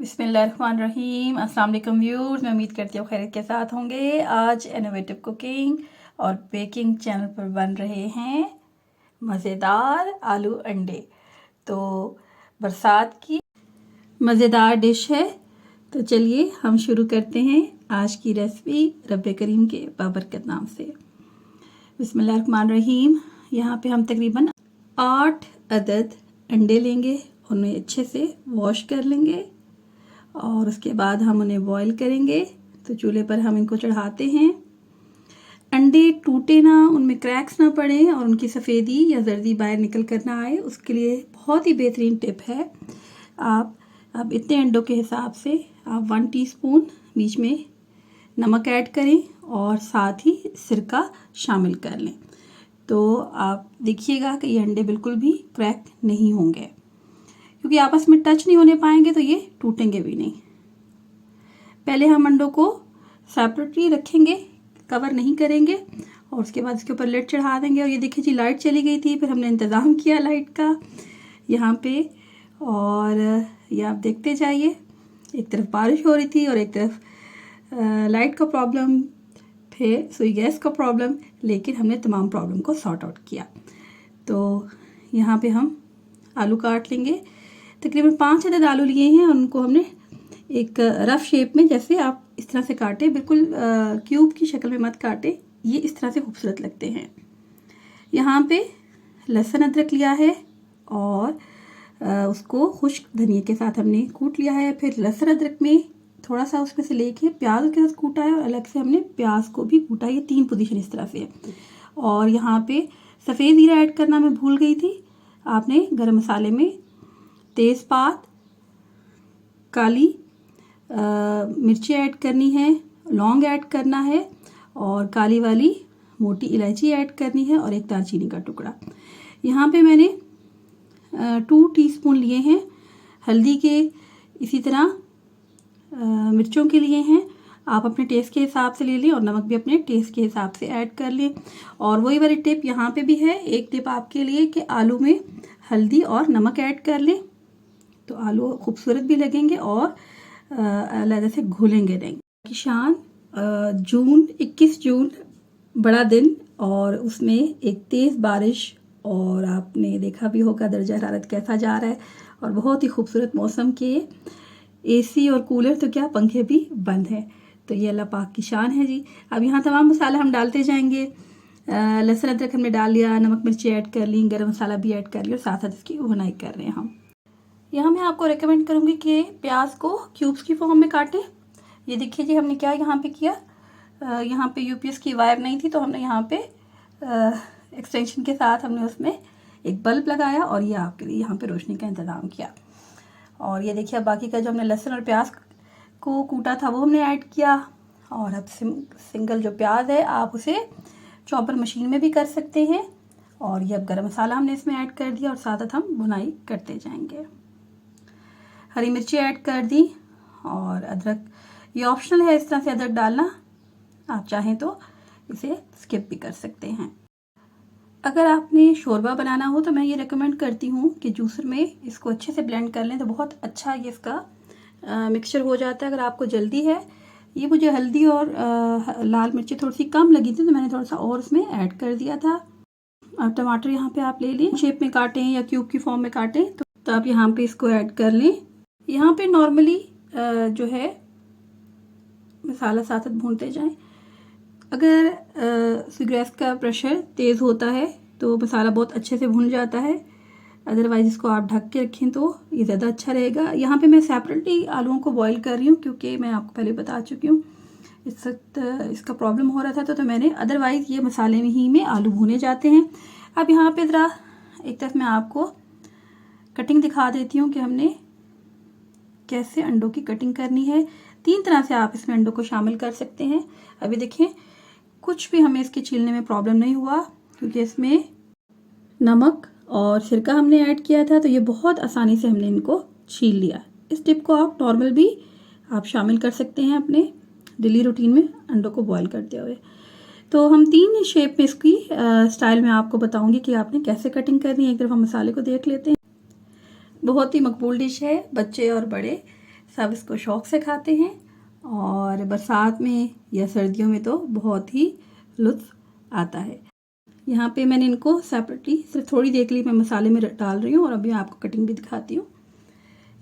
बिस्मिल्लाहिर्रहमानिर्रहीम। अस्सलाम वालेकुम व्यूअर्स, मैं उम्मीद करती हूँ खैरियत के साथ होंगे। आज इनोवेटिव कुकिंग और बेकिंग चैनल पर बन रहे हैं मज़ेदार आलू अंडे। तो बरसात की मज़ेदार डिश है। तो चलिए हम शुरू करते हैं आज की रेसिपी रब्बे करीम के बाबरकत नाम से। बिस्मिल्लाहिर्रहमानिर्रहीम। यहाँ पे हम तकरीबन 8 अदद अंडे लेंगे, उन्हें अच्छे से वॉश कर लेंगे और उसके बाद हम उन्हें बॉईल करेंगे। तो चूल्हे पर हम इनको चढ़ाते हैं। अंडे टूटे ना, उनमें क्रैक्स ना पड़े और उनकी सफ़ेदी या जर्दी बाहर निकल कर ना आए, उसके लिए बहुत ही बेहतरीन टिप है। आप अब इतने अंडों के हिसाब से आप 1 टीस्पून बीच में नमक ऐड करें और साथ ही सिरका शामिल कर लें। तो आप देखिएगा कि ये अंडे बिल्कुल भी क्रैक नहीं होंगे, क्योंकि आपस में टच नहीं होने पाएंगे तो ये टूटेंगे भी नहीं। पहले हम अंडों को सेपरेटली रखेंगे, कवर नहीं करेंगे और उसके बाद इसके ऊपर लिड चढ़ा देंगे। और ये देखिए जी, लाइट चली गई थी, फिर हमने इंतज़ाम किया लाइट का यहाँ पे। और ये आप देखते जाइए, एक तरफ बारिश हो रही थी और एक तरफ लाइट का प्रॉब्लम, फिर सुई गैस का प्रॉब्लम, लेकिन हमने तमाम प्रॉब्लम को सॉर्ट आउट किया। तो यहाँ पे हम आलू काट लेंगे। तकरीबन 5 अदद आलू लिए हैं, उनको हमने एक रफ़ शेप में, जैसे आप इस तरह से काटे, बिल्कुल क्यूब की शक्ल में मत काटे, ये इस तरह से खूबसूरत लगते हैं। यहाँ पे लहसुन अदरक लिया है और उसको खुश्क धनिया के साथ हमने कूट लिया है। फिर लहसुन अदरक में थोड़ा सा उसमें से लेके प्याज के साथ कूटा है और अलग से हमने प्याज को भी कूटा। ये 3 पोजीशन इस तरह से है। और यहाँ पे सफ़ेद ज़ीरा ऐड करना मैं भूल गई थी। आपने गरम मसाले में तेज़पात, काली मिर्ची ऐड करनी है, लौंग ऐड करना है और काली वाली मोटी इलायची ऐड करनी है और एक दालचीनी का टुकड़ा। यहाँ पे मैंने 2 टीस्पून लिए हैं हल्दी के, इसी तरह मिर्चों के लिए हैं। आप अपने टेस्ट के हिसाब से ले लें और नमक भी अपने टेस्ट के हिसाब से ऐड कर लें। और वही वाली टिप यहाँ पे भी है, एक टिप आपके लिए कि आलू में हल्दी और नमक ऐड कर लें, तो आलू खूबसूरत भी लगेंगे और अलग से घुलेंगे नहीं। की शान 21 जून बड़ा दिन और उसमें एक तेज़ बारिश, और आपने देखा भी होगा दर्जा हरारत कैसा जा रहा है और बहुत ही खूबसूरत मौसम के एसी और कूलर तो क्या, पंखे भी बंद हैं। तो ये अल्लाह पाक की शान है जी। अब यहाँ तमाम मसाला हम डालते जाएंगे। लहसुन अदरक हमने डाल लिया, नमक मिर्ची ऐड कर ली, गरम मसाला भी ऐड कर लिया और साथ साथ इसकी भुनाई कर रहे हैं हम। यहाँ मैं आपको रेकमेंड करूँगी कि प्याज को क्यूब्स की फॉर्म में काटें। ये देखिए जी, हमने क्या यहाँ पे किया, यहाँ पे यूपीएस की वायर नहीं थी तो हमने यहाँ पे एक्सटेंशन के साथ हमने उसमें एक बल्ब लगाया और ये आपके लिए यहाँ पे रोशनी का इंतज़ाम किया। और ये देखिए, अब बाकी का जो हमने लहसुन और प्याज को कूटा था वो हमने ऐड किया। और अब सिंगल जो प्याज है आप उसे चॉपर मशीन में भी कर सकते हैं। और ये अब गरम मसाला हमने इसमें ऐड कर दिया और साथ साथ हम भुनाई करते जाएंगे। हरी मिर्ची ऐड कर दी और अदरक, ये ऑप्शनल है इस तरह से अदरक डालना, आप चाहें तो इसे स्किप भी कर सकते हैं। अगर आपने शोरबा बनाना हो तो मैं ये रेकमेंड करती हूँ कि जूसर में इसको अच्छे से ब्लेंड कर लें, तो बहुत अच्छा ये इसका मिक्सचर हो जाता है। अगर आपको जल्दी है, ये मुझे हल्दी और लाल मिर्ची थोड़ी सी कम लगी थी तो मैंने थोड़ा सा और उसमें ऐड कर दिया था। अब टमाटर यहाँ पे आप ले लें, शेप में काटें या क्यूब की फॉर्म में काटें, तो आप यहाँ पे इसको ऐड कर लें। यहाँ पे नॉर्मली जो है मसाला साथ साथ भूनते जाएं। अगर गैस का प्रेशर तेज़ होता है तो मसाला बहुत अच्छे से भून जाता है, अदरवाइज़ इसको आप ढक के रखें तो ये ज़्यादा अच्छा रहेगा। यहाँ पे मैं सेपरेटली आलूओं को बॉईल कर रही हूँ, क्योंकि मैं आपको पहले बता चुकी हूँ इस वक्त इसका प्रॉब्लम हो रहा था, तो मैंने अदरवाइज़ ये मसाले में ही में आलू भुने जाते हैं। अब यहाँ पे ज़रा एक तरफ मैं आपको कटिंग दिखा देती हूँ कि हमने कैसे अंडों की कटिंग करनी है। 3 तरह से आप इसमें अंडों को शामिल कर सकते हैं। अभी देखें, कुछ भी हमें इसके छीलने में प्रॉब्लम नहीं हुआ, क्योंकि इसमें नमक और सिरका हमने ऐड किया था, तो ये बहुत आसानी से हमने इनको छील लिया। इस टिप को आप नॉर्मल भी आप शामिल कर सकते हैं अपने डेली रूटीन में अंडों को बॉईल करते हुए। तो हम 3 शेप में इसकी स्टाइल में आपको बताऊंगी कि आपने कैसे कटिंग करनी है। एक तरफ हम मसाले को देख लेते हैं। बहुत ही मकबूल डिश है, बच्चे और बड़े सब इसको शौक़ से खाते हैं और बरसात में या सर्दियों में तो बहुत ही लुत्फ़ आता है। यहाँ पे मैंने इनको सेपरेटली सिर्फ थोड़ी देर के लिए मैं मसाले में डाल रही हूँ और अभी आपको कटिंग भी दिखाती हूँ।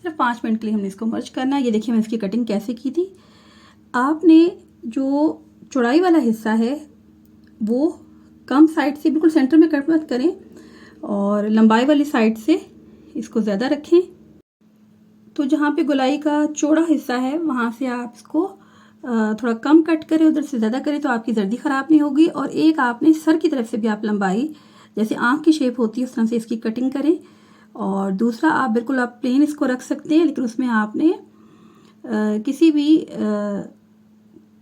सिर्फ 5 मिनट के लिए हमने इसको मर्ज करना है। ये देखिए मैं इसकी कटिंग कैसे की थी। आपने जो चौड़ाई वाला हिस्सा है वो कम साइड से बिल्कुल सेंटर में कट मत करें और लंबाई वाली साइड से इसको ज़्यादा रखें। तो जहाँ पे गोलाई का चौड़ा हिस्सा है वहाँ से आप इसको थोड़ा कम कट करें, उधर से ज़्यादा करें तो आपकी जर्दी ख़राब नहीं होगी। और एक आपने सर की तरफ से भी आप लंबाई जैसे आँख की शेप होती है उस तरह से इसकी कटिंग करें। और दूसरा आप बिल्कुल आप प्लेन इसको रख सकते हैं, लेकिन उसमें आपने किसी भी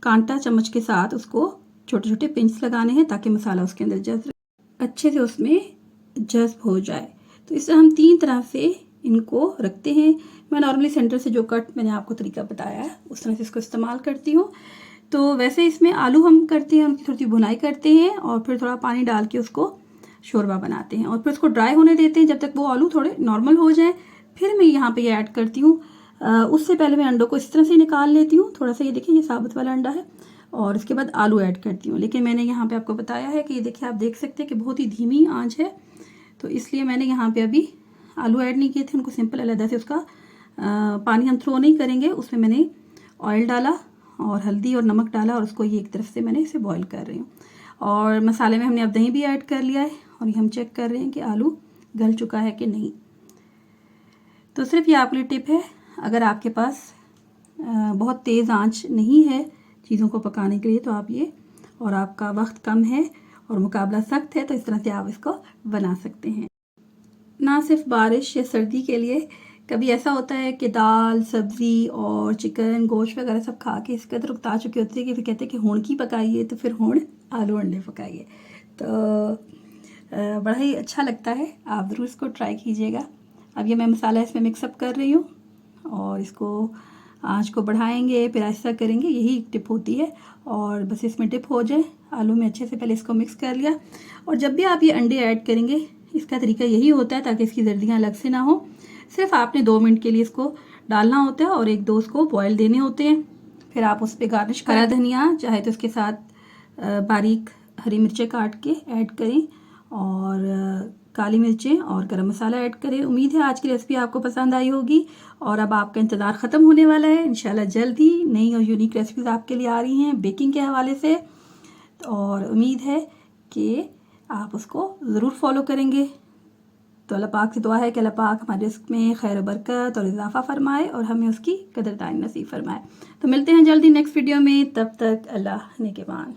कांटा चम्मच के साथ उसको छोटे छोटे पिंच लगाने हैं ताकि मसाला उसके अंदर जज्ब अच्छे से उसमें जज्ब हो जाए। तो इस तरह हम 3 तरह से इनको रखते हैं। मैं नॉर्मली सेंटर से जो कट मैंने आपको तरीका बताया है उस तरह से इसको इस्तेमाल करती हूँ। तो वैसे इसमें आलू हम करते हैं, उनकी थोड़ी सी भुनाई करते हैं और फिर थोड़ा पानी डाल के उसको शोरबा बनाते हैं और फिर उसको ड्राई होने देते हैं जब तक वो आलू थोड़े नॉर्मल हो जाए। फिर मैं यहाँ पे ये ऐड करती हूँ। उससे पहले मैं अंडों को इस तरह से निकाल लेती हूँ। थोड़ा सा ये देखिए ये साबुत वाला अंडा है और इसके बाद आलू ऐड करती हूँ। लेकिन मैंने यहाँ पे आपको बताया है कि ये देखिए आप देख सकते हैं कि बहुत ही धीमी आंच है, तो इसलिए मैंने यहाँ पे अभी आलू ऐड नहीं किए थे। उनको सिंपल अलग से उसका पानी हम थ्रो नहीं करेंगे, उसमें मैंने ऑयल डाला और हल्दी और नमक डाला और उसको ये एक तरफ से मैंने इसे बॉईल कर रही हूँ। और मसाले में हमने अब दही भी ऐड कर लिया है और ये हम चेक कर रहे हैं कि आलू गल चुका है कि नहीं। तो सिर्फ ये आपके लिए टिप है, अगर आपके पास बहुत तेज़ आंच नहीं है चीज़ों को पकाने के लिए तो आप ये, और आपका वक्त कम है और मुकाबला सख्त है तो इस तरह से आप इसको बना सकते हैं। ना सिर्फ बारिश या सर्दी के लिए, कभी ऐसा होता है कि दाल सब्ज़ी और चिकन गोश्त वगैरह सब खा के इसके अंदर उगता चुके होते हैं कि फिर कहते हैं कि होड़ की पकाइए, तो फिर होड़ आलू अंडे पकाइए। तो बड़ा ही अच्छा लगता है, आप ज़रूर इसको ट्राई कीजिएगा। अब ये मैं मसाला इसमें मिक्सअप कर रही हूँ और इसको आँच को बढ़ाएंगे फिर ऐसा करेंगे, यही टिप होती है। और बस इसमें टिप हो जाए, आलू में अच्छे से पहले इसको मिक्स कर लिया। और जब भी आप ये अंडे ऐड करेंगे इसका तरीका यही होता है ताकि इसकी जर्दियाँ अलग से ना हो। सिर्फ आपने 2 मिनट के लिए इसको डालना होता है और 1-2 उसको बॉयल देने होते हैं। फिर आप उस पर गार्निश हरा धनिया चाहे तो इसके साथ बारीक हरी मिर्चें काट के ऐड करें और काली मिर्चें और गरम मसाला ऐड करें। उम्मीद है आज की रेसिपी आपको पसंद आई होगी और अब आपका इंतज़ार ख़त्म होने वाला है। इंशाल्लाह जल्द ही नई और यूनिक रेसिपीज़ आपके लिए आ रही हैं बेकिंग के हवाले से, और उम्मीद है कि आप उसको ज़रूर फॉलो करेंगे। तो अल्लाह पाक से दुआ है कि अल्लाह पाक हमारे रिस्क में खैर बरकत और इजाफ़ा फरमाए और हमें उसकी कदरदानी नसीब फरमाए। तो मिलते हैं जल्दी नेक्स्ट वीडियो में, तब तक अल्लाह निगहबान।